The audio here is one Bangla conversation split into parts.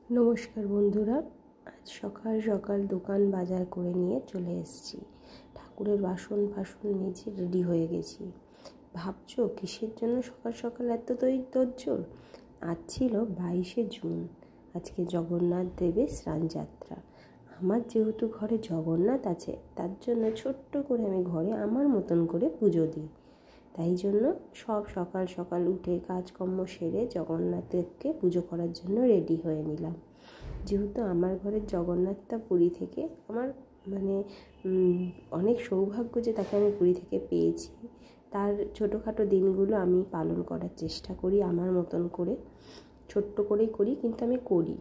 নমস্কার বন্ধুরা, আজ সকাল সকাল দোকান বাজার করে নিয়ে চলে এসেছি। ঠাকুরের বাসন মেজে রেডি হয়ে গেছি। ভাবছো কিসের জন্য সকাল সকাল এত তোড়জোড়? আজ ছিল 22শে জুন। আজকে জগন্নাথ দেবের স্নানযাত্রা। আমার যেহেতু ঘরে জগন্নাথ আছে, তার জন্য ছোট্ট করে আমি ঘরে আমার মতন করে পুজো দিই। তাই জন্য সব সকাল সকাল উঠে কাজকর্ম সেরে জগন্নাথ দেবকে পুজো করার জন্য রেডি হয়ে নিলাম। যেহেতু আমার ঘরের জগন্নাথটা পুরী থেকে, আমার অনেক সৌভাগ্য যে তাকে আমি পুরী থেকে পেয়েছি। তার ছোটোখাটো দিনগুলো আমি পালন করার চেষ্টা করি আমার মতন করে, ছোট্ট করেই করি, কিন্তু আমি করি।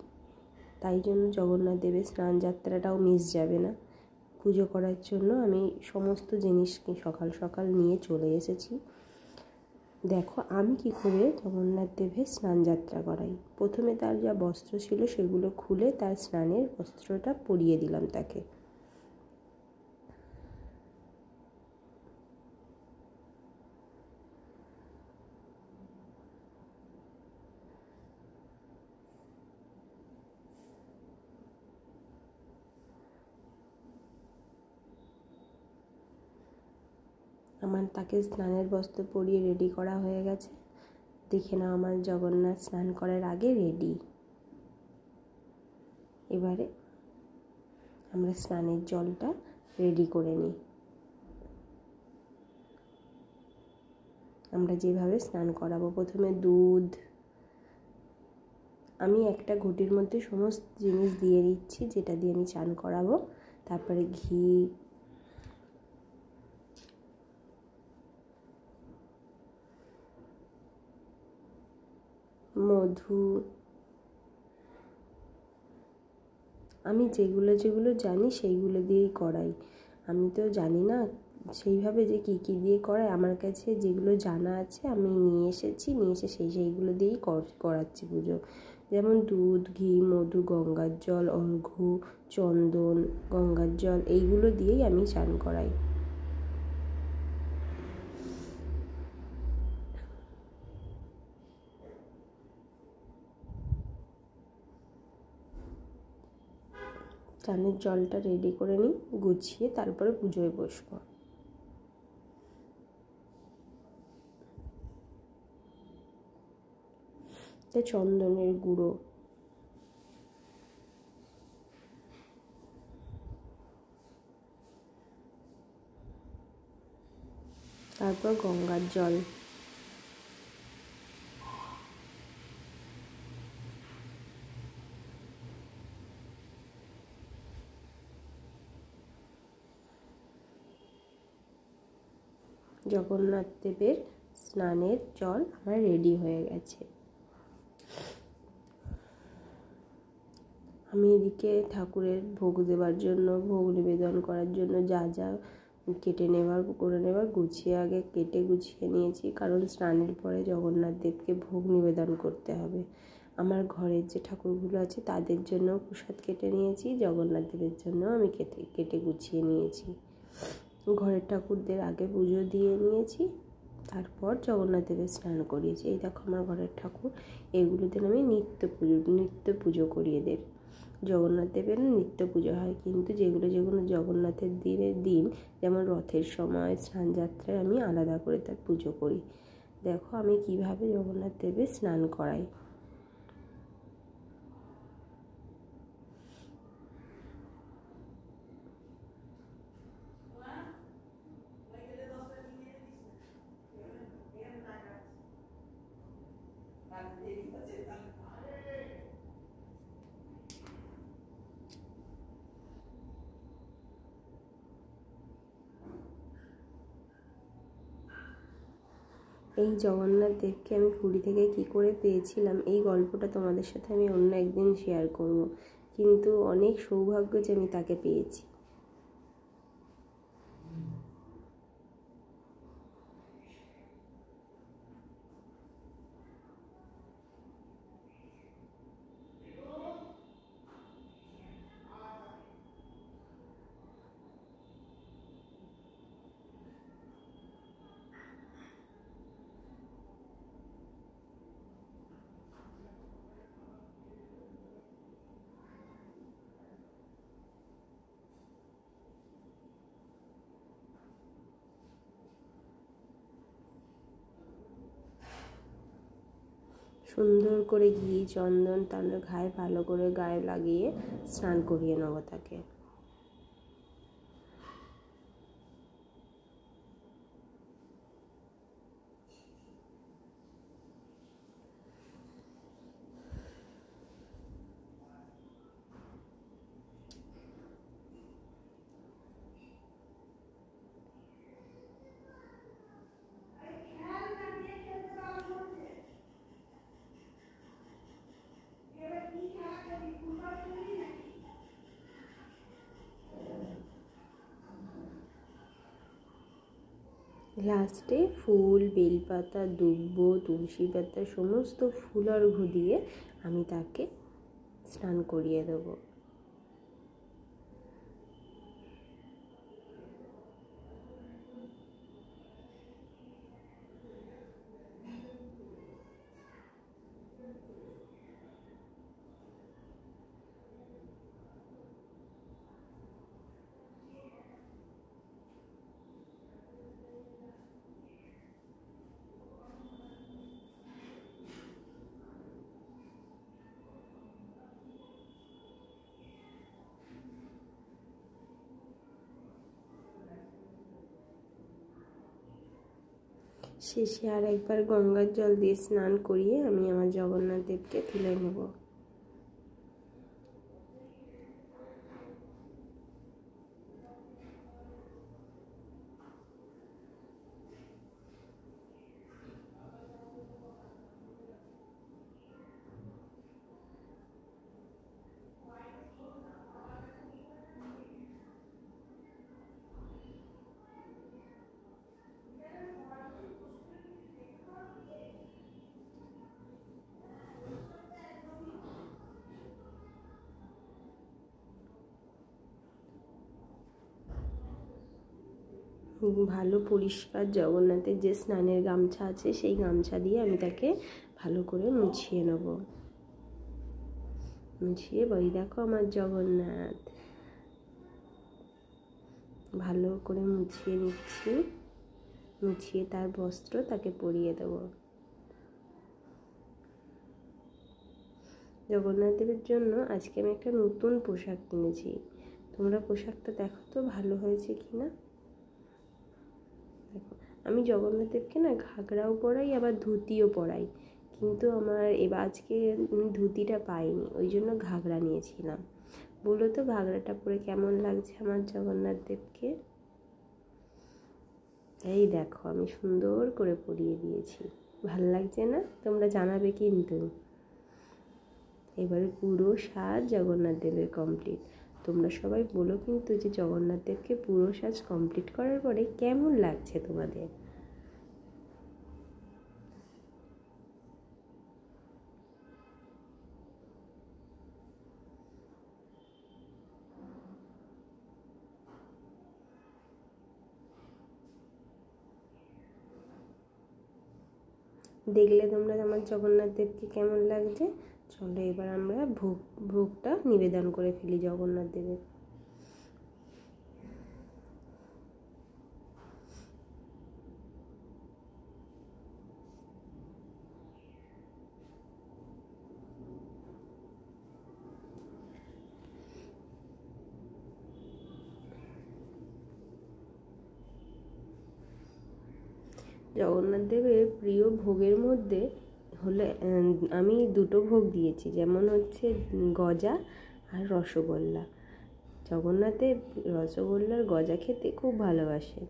তাই জন্য জগন্নাথ দেবের স্নানযাত্রাটাও মিস যাবে না। পুজো করার জন্য আমি সমস্ত জিনিসকে সকাল সকাল নিয়ে চলে এসেছি। দেখো আমি কি করে জগন্নাথ দেবের স্নানযাত্রা করাই। প্রথমে তার যা বস্ত্র ছিল সেগুলো খুলে তার স্নানের বস্ত্রটা পরিয়ে দিলাম তাকে। তাকে স্নানের বস্ত্র পরিয়ে রেডি করা হয়ে গেছে। দেখে নাও, আমার জগন্নাথ স্নান করার আগে রেডি। এবারে আমরা স্নানের জলটা রেডি করে নিই। আমরা যেভাবে স্নান করাবো, প্রথমে দুধ, আমি একটা ঘটির মধ্যে সমস্ত জিনিস দিয়ে দিচ্ছি যেটা দিয়ে আমি স্নান করাবো। তারপরে ঘি, মধু, আমি যেগুলো জানি সেইগুলো দিয়েই করাই। আমি তো জানি না সেইভাবে যে কী দিয়ে করাই। আমার কাছে যেগুলো জানা আছে আমি নিয়ে এসে সেইগুলো দিয়েই করাচ্ছি পুজো। যেমন দুধ, ঘি, মধু, গঙ্গার জল, অর্ঘ্য, চন্দন, গঙ্গার জল, এইগুলো দিয়েই আমি স্নান করাই। স্নানের জলটা রেডি করে নিই, গুছিয়ে তারপরে পুজোয় বসবো। চন্দনের গুঁড়ো, তারপর গঙ্গার জল, জগন্নাথ দেবের স্নানের জল আমার রেডি হয়ে গেছে। আমি এদিকে ঠাকুরের ভোগ দেওয়ার জন্য, ভোগ নিবেদন করার জন্য যা যা কেটে নেওয়ার গুছিয়ে আগে কেটে গুছিয়ে নিয়েছি, কারণ স্নানের পরে জগন্নাথ দেবকে ভোগ নিবেদন করতে হবে। আমার ঘরের যে ঠাকুরগুলো আছে তাদের জন্য প্রসাদ কেটে নিয়েছি, জগন্নাথ দেবের জন্য আমি কেটে গুছিয়ে নিয়েছি। ঘরের ঠাকুরদের আগে পুজো দিয়ে নিয়েছি, তারপর জগন্নাথ দেবের স্নান করিয়েছি। এই দেখো আমার ঘরের ঠাকুর, এগুলো দিন আমি নিত্য পুজো করিয়ে দেব। জগন্নাথ দেবের নিত্য পুজো হয়, কিন্তু যেগুলো জগন্নাথের দিন, যেমন রথের সময়, স্নানযাত্রায় আমি আলাদা করে তার পুজো করি। দেখো আমি কিভাবে জগন্নাথ দেবের স্নান করাই। এই জগন্নাথ দেবকে আমি পুরী থেকে কী করে পেয়েছিলাম, এই গল্পটা তোমাদের সাথে আমি অন্য একদিন শেয়ার করব, কিন্তু অনেক সৌভাগ্য যে আমি তাকে পেয়েছি। সুন্দর করে ঘি চন্দন তার গায়ে ভালো করে গায়ে লাগিয়ে স্নান করিয়ে নেবো তাকে। লাস্টে ফুল বেলপাতা দুব্ব তুলসী পাতা সমস্ত ফুল অর্ঘ্য দিয়ে আমি তাকে স্নান করিয়ে দেবো। শেষে আর একবার গঙ্গার জল দিয়ে স্নান করিয়ে আমি আমার জগন্নাথ দেবকে তুলে নেব। ভালো পরিষ্কার জগন্নাথের যে স্নানের গামছা আছে সেই গামছা দিয়ে আমি তাকে ভালো করে মুছিয়ে নেব। মুছিয়ে বই দেখো আমার জগন্নাথ, ভালো করে মুছিয়ে নিচ্ছি। মুছিয়ে তার বস্ত্র তাকে পরিয়ে দেব। জগন্নাথ দেবের জন্য আজকে আমি একটা নতুন পোশাক কিনেছি। তোমরা পোশাকটা দেখো তো ভালো হয়েছে কিনা। দেখো, আমি জগন্নাথ দেবকে না ঘাগরাও পরাই আবার ধুতিও পরাই, কিন্তু আমার এবার আজকে ধুতিটা পাইনি, ওই জন্য ঘাগরা নিয়েছিলাম। বলো তো ঘাগরাটা পরে কেমন লাগছে আমার জগন্নাথ দেবকে। এই দেখো আমি সুন্দর করে পরিয়ে দিয়েছি, ভাল লাগছে না? তোমরা জানাবে কিন্তু। এবারে পুরো সাজ জগন্নাথ দেবের কমপ্লিট। তোমরা সবাই বলো কিন্তু যে জগন্নাথ দেবকে পুরো সাজ কমপ্লিট করার পরে কেমন লাগছে তোমাদের। দেখলে তোমরা আমার জগন্নাথ দেবকে কেমন লাগছে। চলো এবার আমরা ভোগটা নিবেদন করে ফেলি জগন্নাথ দেবের। জগন্নাথ দেবের প্রিয় ভোগের মধ্যে হলে আমি দুটো ভোগ দিয়েছি, যেমন হচ্ছে গজা আর রসগোল্লা। জগন্নাথের রসগোল্লার গজা খেতে খুব ভালোবাসে।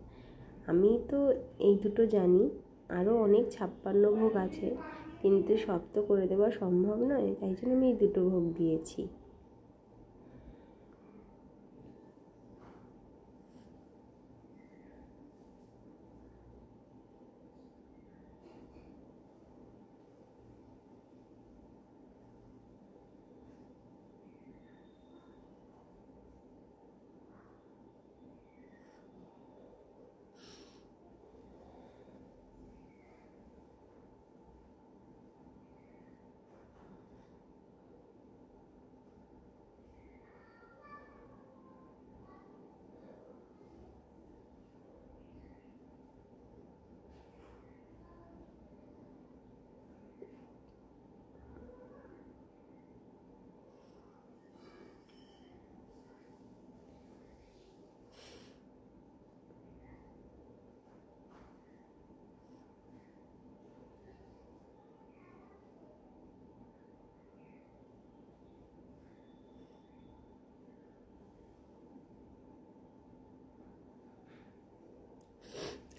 আমি তো এই দুটো জানি, আরও অনেক 56 ভোগ আছে, কিন্তু সব তো করে দেওয়া সম্ভব নয়, তাই জন্য আমি এই দুটো ভোগ দিয়েছি।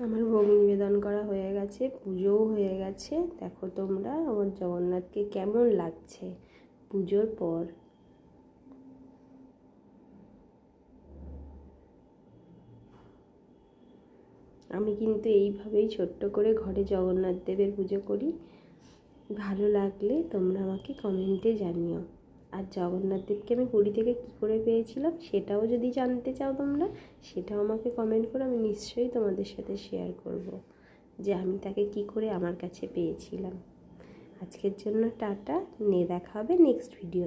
আমার ভোগ নিবেদন করা হয়ে গেছে, পুজোও হয়ে গেছে। দেখো তোমরা আমার জগন্নাথকে কেমন লাগছে পুজোর পর। আমি কিন্তু এইভাবেই ছোট্ট করে ঘরে জগন্নাথ দেবের পুজো করি। ভালো লাগলে তোমরা আমাকে কমেন্টে জানিও। আর জগন্নাথ দেবকে আমি পুরী থেকে কী করে পেয়েছিলাম সেটাও যদি জানতে চাও তোমরা, সেটাও আমাকে কমেন্ট করো, আমি নিশ্চয়ই তোমাদের সাথে শেয়ার করব যে আমি তাকে কি করে আমার কাছে পেয়েছিলাম। আজকের জন্য টাটা, দেখা হবে নেক্সট ভিডিও।